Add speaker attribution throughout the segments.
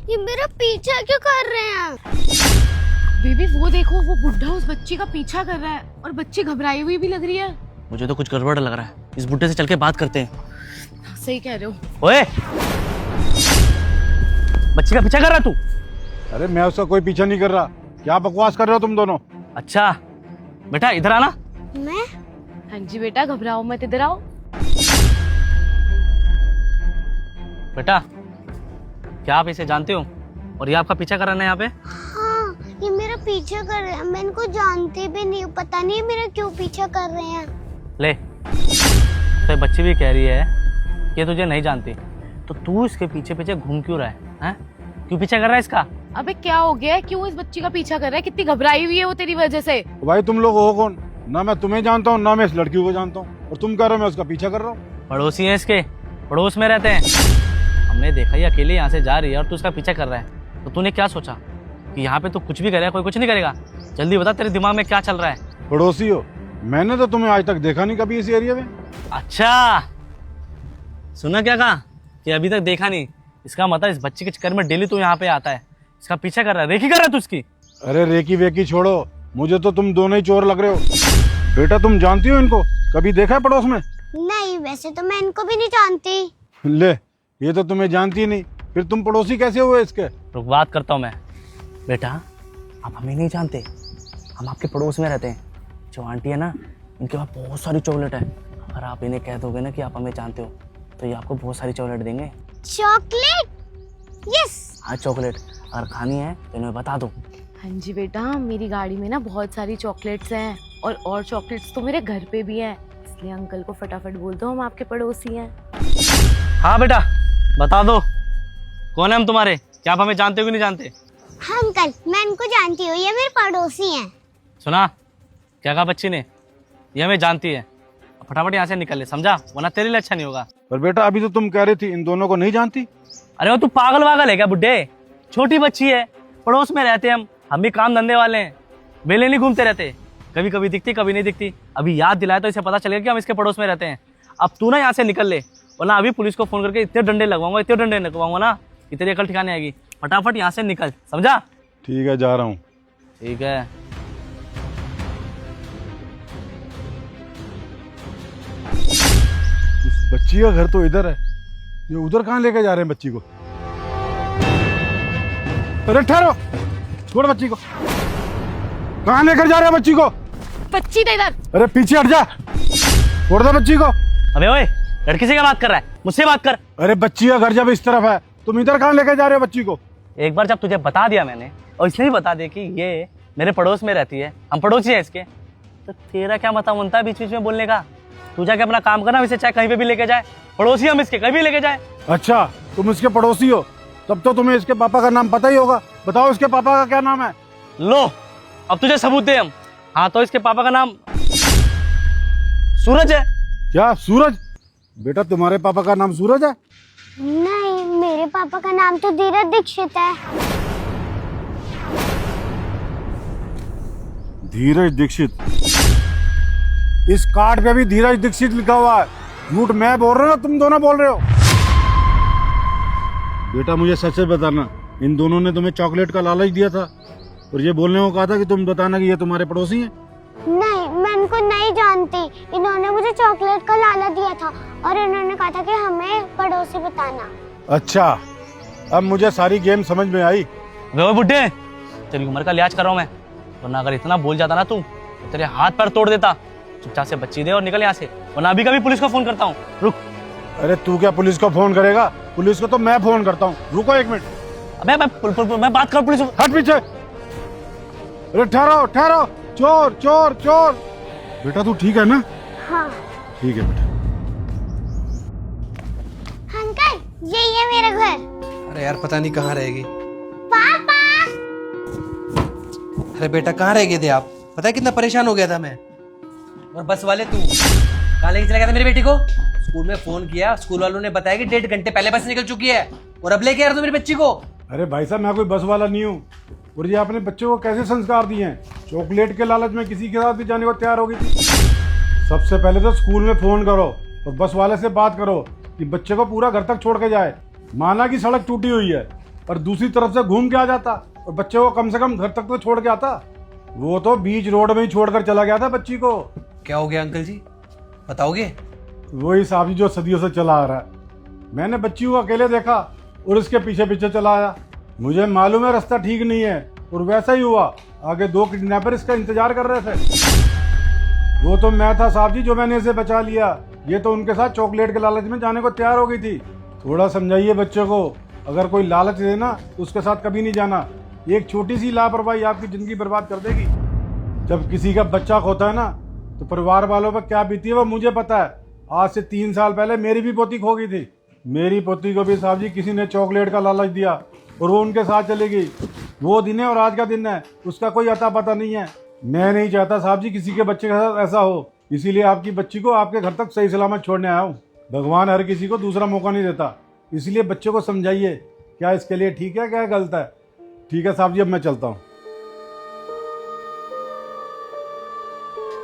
Speaker 1: ये मेरा पीछा क्यों कर रहे हैं?
Speaker 2: बेबी वो देखो, वो बुढ़ा उस बच्ची का पीछा कर रहा है और बच्ची घबराई हुई भी लग रही है।
Speaker 3: मुझे तो कुछ गड़बड़ लग रहा है, इस बुड्ढे से चल के बात करते हैं।
Speaker 2: सही कह रहे हो।
Speaker 3: ओए, बच्ची का पीछा कर रहा तू?
Speaker 4: अरे मैं उसका कोई पीछा नहीं कर रहा। क्या बकवास कर रहे हो तुम दोनों?
Speaker 3: अच्छा बेटा इधर आना।
Speaker 1: मैं?
Speaker 2: हाँ जी बेटा, घबराओ मत, इधर आओ।
Speaker 3: बेटा क्या आप इसे जानते हो और ये आपका पीछा कर रहा है यहाँ पे?
Speaker 1: हाँ, ये मेरा पीछा कर रहे हैं। मैं इनको जानती भी नहीं हूँ, पता नहीं मेरा क्यों पीछा कर रहे हैं।
Speaker 3: ले, तो ये बच्ची भी कह रही है कि तुझे नहीं जानती, तो तू इसके पीछे पीछे घूम क्यों रहा है? हैं? क्यों पीछा कर रहा है इसका?
Speaker 2: अबे क्या हो गया है? क्यों इस बच्ची का पीछा कर रहा है? कितनी घबराई हुई है वो तेरी वजह से।
Speaker 4: भाई तुम लोग हो कौन? ना मैं तुम्हें जानता हूँ ना मैं इस लड़की को जानता हूँ, और तुम कह रहे हो मैं उसका पीछा कर रहा हूँ।
Speaker 3: पड़ोसी हैं इसके, पड़ोस में रहते हैं। हमने देखा ये अकेले यहाँ से जा रही है और तू उसका पीछा कर रहा है, तो तूने क्या सोचा कि यहाँ पे तो कुछ भी करेगा, कोई कुछ नहीं करेगा? जल्दी बता, तेरे दिमाग में क्या चल रहा है?
Speaker 4: पड़ोसी हो? मैंने तो तुम्हें आज तक देखा नहीं कभी इस एरिया में।
Speaker 3: अच्छा सुना क्या कहा कि अभी तक देखा नहीं? इसका मतलब इस बच्ची के चक्कर में डेली तू यहाँ पे आता है, इसका पीछा कर रहा है, रेकी कर रहा है तू इसकी।
Speaker 4: अरे रेकी वेकी छोड़ो, मुझे तो तुम दोनों ही चोर लग रहे हो। बेटा तुम जानती हो इनको? कभी देखा है पड़ोस में?
Speaker 1: नहीं, वैसे तो मैं इनको भी नहीं जानती।
Speaker 4: ले, ये तो तुम्हें जानती नहीं, फिर तुम पड़ोसी कैसे हुए इसके?
Speaker 3: रुक, बात करता हूँ मैं। बेटा आप हमें नहीं जानते, हम आपके पड़ोस में रहते हैं। जो आंटी है ना, इनके पास बहुत सारी चॉकलेट है। अगर आप इन्हें कह दोगे ना कि आप हमें जानते हो, तो ये आपको बहुत सारी चॉकलेट देंगे।
Speaker 1: चॉकलेट? यस।
Speaker 3: हाँ चॉकलेट, अगर खानी है तो इन्हें बता दो।
Speaker 2: हाँ जी बेटा, मेरी गाड़ी में ना बहुत सारी चॉकलेट्स हैं और चॉकलेट्स तो मेरे घर पे भी हैं, इसलिए अंकल को फटाफट बोल दो हम आपके पड़ोसी हैं।
Speaker 3: हाँ बेटा बता दो, कौन है हम तुम्हारे? क्या आप हमें जानते हो कि नहीं जानते?
Speaker 1: हाँ अंकल, मैं इनको जानती हूँ, ये मेरे पड़ोसी हैं।
Speaker 3: सुना क्या कहा बच्ची ने? ये हमें जानती है। फटाफट यहाँ से निकल ले, समझा? वरना तेरे लिए अच्छा नहीं होगा।
Speaker 4: पर बेटा अभी तो तुम कह रही थी इन दोनों को नहीं जानती।
Speaker 3: अरे वो तू पागल वागल है क्या बुड्ढे? छोटी बच्ची है, पड़ोस में रहते हैं हम भी काम धंधे वाले हैं, बेले नहीं घूमते रहते। कभी कभी दिखती, कभी नहीं दिखती। अभी याद दिलाया तो इसे पता चलेगा कि हम इसके पड़ोस में रहते हैं। अब तू ना यहाँ से निकल ले, वरना अभी पुलिस को फोन करके इतने डंडे लगवाऊंगा ना कि तेरी अकल ठिकाने आएगी। फटाफट यहाँ से निकल, समझा?
Speaker 4: ठीक है, जा रहा हूँ।
Speaker 3: ठीक है।
Speaker 4: इस बच्ची का घर तो इधर है, ये उधर कहाँ लेके जा रहे हैं बच्ची को? अरे ठहरो, छोड़ बच्ची को। कहाँ लेकर जा रहे हैं बच्ची को?
Speaker 2: बच्ची दे इधर।
Speaker 4: अरे पीछे हट जा, छोड़ दे बच्ची को।
Speaker 3: अबे ओए, लड़की से क्या बात कर रहा है? मुझसे बात कर।
Speaker 4: अरे बच्ची का घर जब इस तरफ है, तुम इधर कहाँ लेकर जा रहे हो बच्ची को?
Speaker 3: एक बार जब तुझे बता दिया मैंने, और इसलिए भी बता दे कि ये मेरे पड़ोस में रहती है, हम पड़ोसी हैं इसके, तो तेरा क्या मतलब बनता है बीच बीच में बोलने का? तू जाके अपना काम करना, इसे चाहे कहीं पे भी लेके जाए, पड़ोसी हम इसके, कहीं भी लेके जाए।
Speaker 4: अच्छा तुम इसके पड़ोसी हो, तब तो तुम्हें इसके पापा का नाम पता ही होगा। बताओ इसके पापा का क्या नाम है?
Speaker 3: लो अब तुझे सबूत दे हम। हाँ तो इसके पापा का नाम सूरज है।
Speaker 4: क्या सूरज? बेटा तुम्हारे पापा का नाम सूरज है?
Speaker 1: नहीं, मेरे पापा का नाम तो धीरज दीक्षित है।
Speaker 4: धीरज दीक्षित? इस कार्ड पे भी धीरज दीक्षित लिखा हुआ है। झूठ मैं बोल रहा हूँ, तुम दोनों बोल रहे हो? बेटा मुझे सच सच बताना, इन दोनों ने तुम्हें चॉकलेट का लालच दिया था और ये बोलने को कहा था कि तुम बताना कि ये तुम्हारे पड़ोसी हैं?
Speaker 1: नहीं, मैं इनको नहीं जानती। इन्होंने मुझे चॉकलेट का लालच दिया था और इन्होंने कहा था कि हमें पड़ोसी बताना।
Speaker 4: अच्छा, अब मुझे सारी गेम समझ में आई।
Speaker 3: वे बुड्ढे, तेरी उम्र का लिहाज कर रहा हूँ मैं, वरना अगर इतना बोल जाता ना तू तो तेरे हाथ पैर तोड़ देता। चुपचाप से बच्ची दे और निकल यहाँ से, वरना अभी कभी पुलिस को फोन करता हूँ। रुक।
Speaker 4: अरे तू क्या पुलिस को फोन करेगा? पुलिस को तो मैं फोन करता हूँ। रुको एक मिनट।
Speaker 3: अबे मैं बात कर पुलिस।
Speaker 4: हट पीछे। अरे ठहरो ठहरो, चोर चोर चोर। बेटा तू ठीक है ना?
Speaker 1: हाँ
Speaker 4: ठीक है बेटा।
Speaker 1: अंकल, यही है मेरा घर।
Speaker 5: अरे यार पता नहीं कहाँ रहेगी।
Speaker 1: पापा!
Speaker 5: अरे बेटा कहाँ रह गए थे आप? पता है कितना परेशान हो गया था मैं। और बस वाले तू कहाँ लेके चला गया था मेरी बेटी को? स्कूल में फोन किया, स्कूल वालों ने बताया कि 1.5 घंटे पहले बस निकल चुकी है और अब लेके आ रहे हो मेरी बच्ची को।
Speaker 4: अरे भाई साहब मैं कोई बस वाला नहीं हूँ। और ये आपने बच्चे को कैसे संस्कार दिए हैं? चॉकलेट के लालच में किसी के साथ भी जाने को तैयार हो गई थी। सबसे पहले तो स्कूल में फोन करो और बस वाले से बात करो कि बच्चे को पूरा घर तक छोड़ के जाए। माना कि सड़क टूटी हुई है, और दूसरी तरफ से घूम के आ जाता और बच्चे को कम से कम घर तक तो छोड़ के आता। वो तो बीच रोड में ही छोड़कर चला गया था बच्ची को।
Speaker 5: क्या हो गया अंकल जी, बताओगे?
Speaker 4: वही साहब जी जो सदियों से चला आ रहा है। मैंने बच्ची को अकेले देखा और इसके पीछे पीछे चला आया। मुझे मालूम है रास्ता ठीक नहीं है और वैसा ही हुआ। आगे 2 किडनैपर इसका इंतजार कर रहे थे। वो तो मैं था साहब जी जो मैंने इसे बचा लिया। ये तो उनके साथ चॉकलेट के लालच में जाने को तैयार हो गई थी। थोड़ा समझाइए बच्चे को, अगर कोई लालच दे ना तो उसके साथ कभी नहीं जाना। एक छोटी सी लापरवाही आपकी जिंदगी बर्बाद कर देगी। जब किसी का बच्चा खोता है ना तो परिवार वालों पर क्या बीती है वो मुझे पता है। आज से 3 साल पहले मेरी भी पोती खो गई थी। मेरी पोती को भी साहब जी किसी ने चॉकलेट का लालच दिया और वो उनके साथ चली गई। वो दिन है और आज का दिन है, उसका कोई अता पता नहीं है। मैं नहीं चाहता साहब जी किसी के बच्चे के साथ ऐसा हो, इसीलिए आपकी बच्ची को आपके घर तक सही सलामत छोड़ने आया हूँ। भगवान हर किसी को दूसरा मौका नहीं देता, इसलिए बच्चे को समझाइए क्या इसके लिए ठीक है क्या गलत है। ठीक है साहब जी, अब मैं चलता हूँ।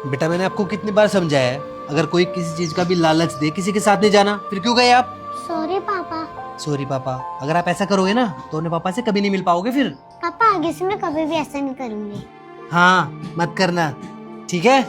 Speaker 5: बेटा मैंने आपको कितनी बार समझाया है, अगर कोई किसी चीज का भी लालच दे किसी के साथ नहीं जाना। फिर क्यों गए आप?
Speaker 1: सॉरी पापा।
Speaker 5: सॉरी पापा। अगर आप ऐसा करोगे ना तो अपने पापा से कभी नहीं मिल पाओगे फिर।
Speaker 1: पापा आगे से मैं कभी भी ऐसा नहीं करूंगी।
Speaker 5: हाँ मत करना, ठीक है?